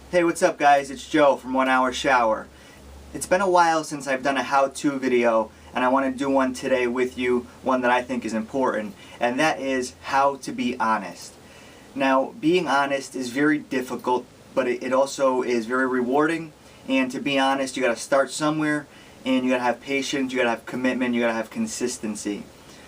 Hey, what's up guys? It's Joe from 1 Hour Shower. It's been a while since I've done a how-to video, and I want to do one today with you, one that I think is important, and that is how to be honest. Now, being honest is very difficult, but it also is very rewarding, and to be honest, you got to start somewhere, and you got to have patience, you got to have commitment, you got to have consistency.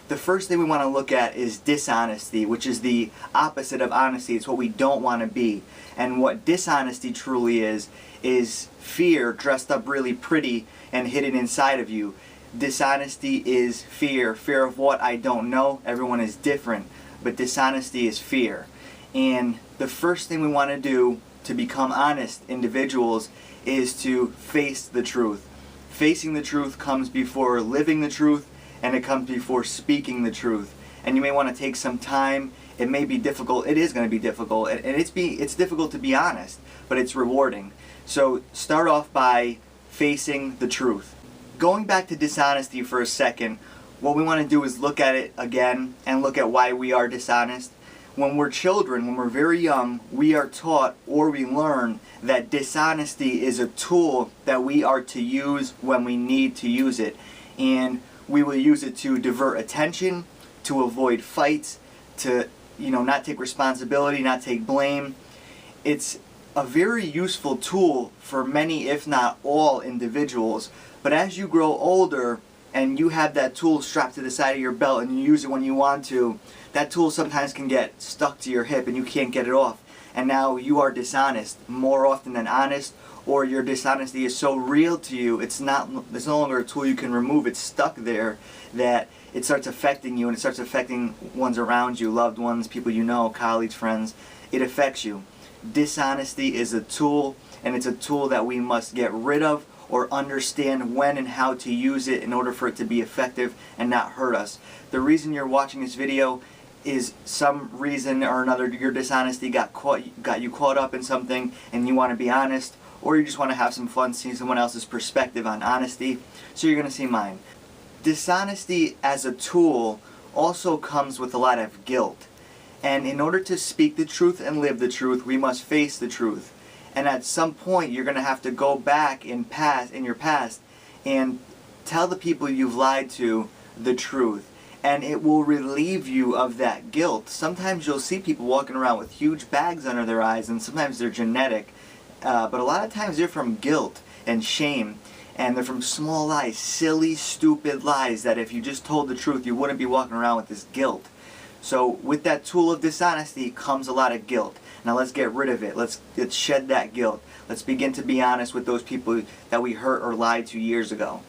The first thing we want to look at is dishonesty, which is the opposite of honesty. It's what we don't want to be. And what dishonesty truly is fear dressed up really pretty and hidden inside of you. Dishonesty is fear of what I don't know. Everyone is different, but dishonesty is fear. And the first thing we want to do to become honest individuals is to face the truth. Facing the truth comes before living the truth, and it comes before speaking the truth. And you may want to take some time. It may be difficult. It is going to be difficult, and it's difficult to be honest, but it's rewarding. So start off by facing the truth. Going back to dishonesty for a second, what we want to do is look at it again and look at why we are dishonest. When we're children, when we're very young, we are taught or we learn that dishonesty is a tool that we are to use when we need to use it. And we will use it to divert attention, to avoid fights, to not take responsibility, not take blame. It's a very useful tool for many, if not all, individuals. But as you grow older and you have that tool strapped to the side of your belt and you use it when you want to, that tool sometimes can get stuck to your hip and you can't get it off. And now you are dishonest more often than honest, or your dishonesty is so real to you, it's no longer a tool you can remove. It's stuck there that it starts affecting you, and it starts affecting ones around you, loved ones, people you know, colleagues, friends. It affects you. Dishonesty is a tool, and it's a tool that we must get rid of or understand when and how to use it in order for it to be effective and not hurt us. The reason you're watching this video is some reason or another your dishonesty got you caught up in something and you want to be honest, or you just want to have some fun seeing someone else's perspective on honesty, so you're going to see mine. Dishonesty as a tool also comes with a lot of guilt. And in order to speak the truth and live the truth, we must face the truth. And at some point, you're going to have to go back in your past and tell the people you've lied to the truth. And it will relieve you of that guilt. Sometimes you'll see people walking around with huge bags under their eyes, and sometimes they're genetic. But a lot of times they're from guilt and shame, and they're from small lies, silly, stupid lies that if you just told the truth, you wouldn't be walking around with this guilt. So with that tool of dishonesty comes a lot of guilt. Now let's get rid of it. Let's shed that guilt. Let's begin to be honest with those people that we hurt or lied to years ago.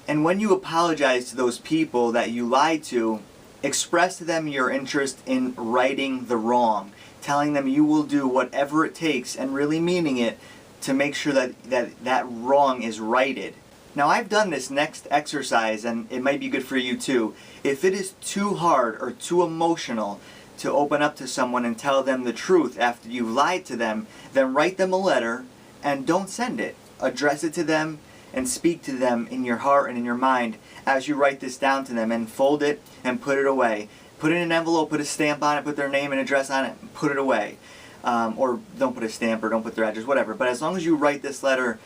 And when you apologize to those people that you lied to, express to them your interest in righting the wrong, telling them you will do whatever it takes, and really meaning it, to make sure that wrong is righted. Now, I've done this next exercise, and it might be good for you too. If it is too hard or too emotional to open up to someone and tell them the truth after you've lied to them, then write them a letter and don't send it. Address it to them and speak to them in your heart and in your mind as you write this down to them, and fold it and put it away. Put it in an envelope, put a stamp on it, put their name and address on it, and put it away. Or don't put a stamp or don't put their address, whatever. But as long as you write this letter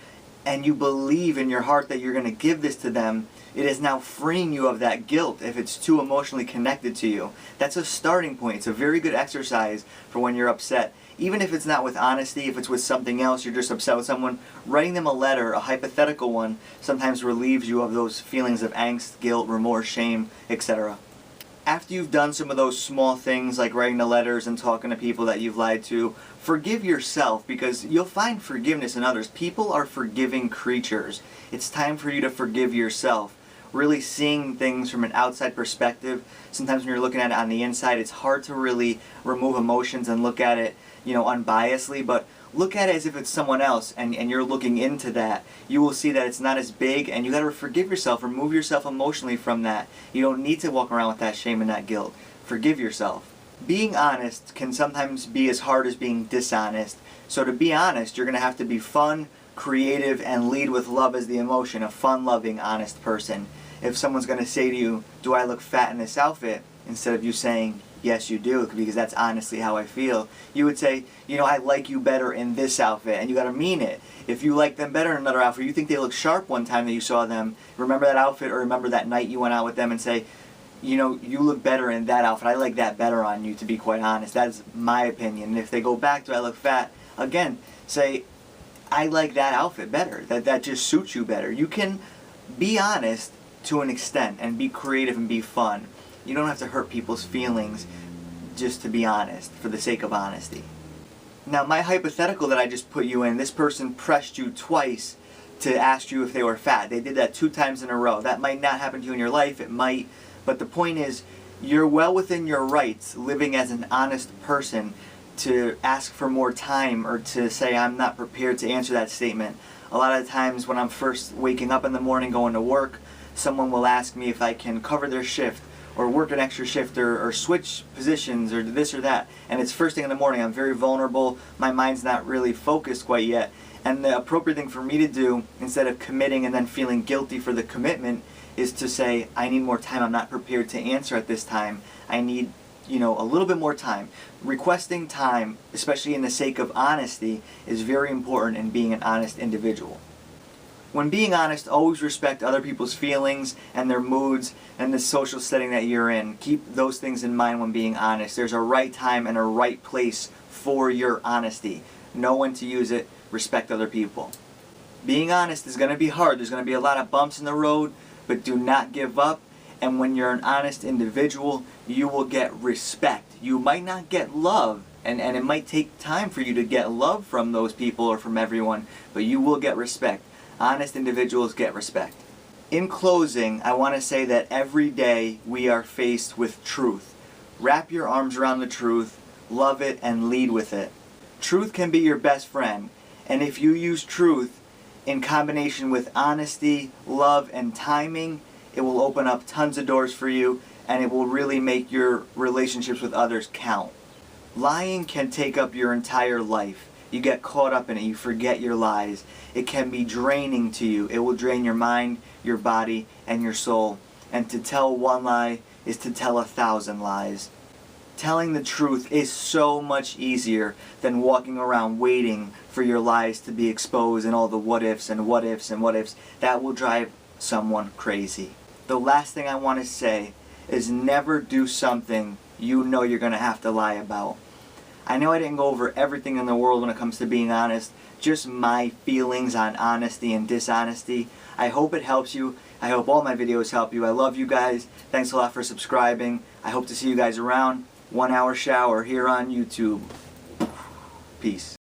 and you believe in your heart that you're going to give this to them, it is now freeing you of that guilt if it's too emotionally connected to you. That's a starting point. It's a very good exercise for when you're upset. Even if it's not with honesty, if it's with something else, you're just upset with someone, writing them a letter, a hypothetical one, sometimes relieves you of those feelings of angst, guilt, remorse, shame, etc. After you've done some of those small things like writing the letters and talking to people that you've lied to, forgive yourself, because you'll find forgiveness in others. People are forgiving creatures. It's time for you to forgive yourself. Really seeing things from an outside perspective. Sometimes when you're looking at it on the inside, it's hard to really remove emotions and look at it, unbiasedly, but look at it as if it's someone else, and you're looking into that. You will see that it's not as big, and you got to forgive yourself, remove yourself emotionally from that. You don't need to walk around with that shame and that guilt. Forgive yourself. Being honest can sometimes be as hard as being dishonest. So to be honest, you're going to have to be fun, creative, and lead with love as the emotion, a fun-loving, honest person. If someone's going to say to you, "Do I look fat in this outfit?" instead of you saying, Yes, you do, because that's honestly how I feel. You would say, you know, I like you better in this outfit, and you gotta mean it. If you like them better in another outfit, you think they look sharp one time that you saw them, remember that outfit, or remember that night you went out with them, and say, you know, you look better in that outfit. I like that better on you, to be quite honest. That's my opinion. And if they go back to I look fat, again, say, I like that outfit better. That just suits you better. You can be honest to an extent and be creative and be fun. You don't have to hurt people's feelings just to be honest, for the sake of honesty. Now, my hypothetical that I just put you in, this person pressed you twice to ask you if they were fat. They did that 2 times in a row. That might not happen to you in your life, it might, but the point is, you're well within your rights, living as an honest person, to ask for more time or to say, I'm not prepared to answer that statement. A lot of times when I'm first waking up in the morning going to work, someone will ask me if I can cover their shift or work an extra shift or switch positions or this or that. And it's first thing in the morning. I'm very vulnerable. My mind's not really focused quite yet. And the appropriate thing for me to do, instead of committing and then feeling guilty for the commitment, is to say, I need more time. I'm not prepared to answer at this time. I need, you know, a little bit more time. Requesting time, especially in the sake of honesty, is very important in being an honest individual. When being honest, always respect other people's feelings and their moods and the social setting that you're in. Keep those things in mind when being honest. There's a right time and a right place for your honesty. Know when to use it. Respect other people. Being honest is going to be hard. There's going to be a lot of bumps in the road, but do not give up. And when you're an honest individual, you will get respect. You might not get love, and it might take time for you to get love from those people or from everyone, but you will get respect. Honest individuals get respect. In closing, I want to say that every day we are faced with truth. Wrap your arms around the truth, love it, and lead with it. Truth can be your best friend, and if you use truth in combination with honesty, love, and timing, it will open up tons of doors for you, and it will really make your relationships with others count. Lying can take up your entire life. You get caught up in it, you forget your lies. It can be draining to you. It will drain your mind, your body, and your soul. And to tell one lie is to tell 1,000 lies. Telling the truth is so much easier than walking around waiting for your lies to be exposed and all the what ifs and what ifs and what ifs. That will drive someone crazy. The last thing I want to say is never do something you know you're going to have to lie about. I know I didn't go over everything in the world when it comes to being honest, just my feelings on honesty and dishonesty. I hope it helps you. I hope all my videos help you. I love you guys. Thanks a lot for subscribing. I hope to see you guys around. 1 hour shower here on YouTube. Peace.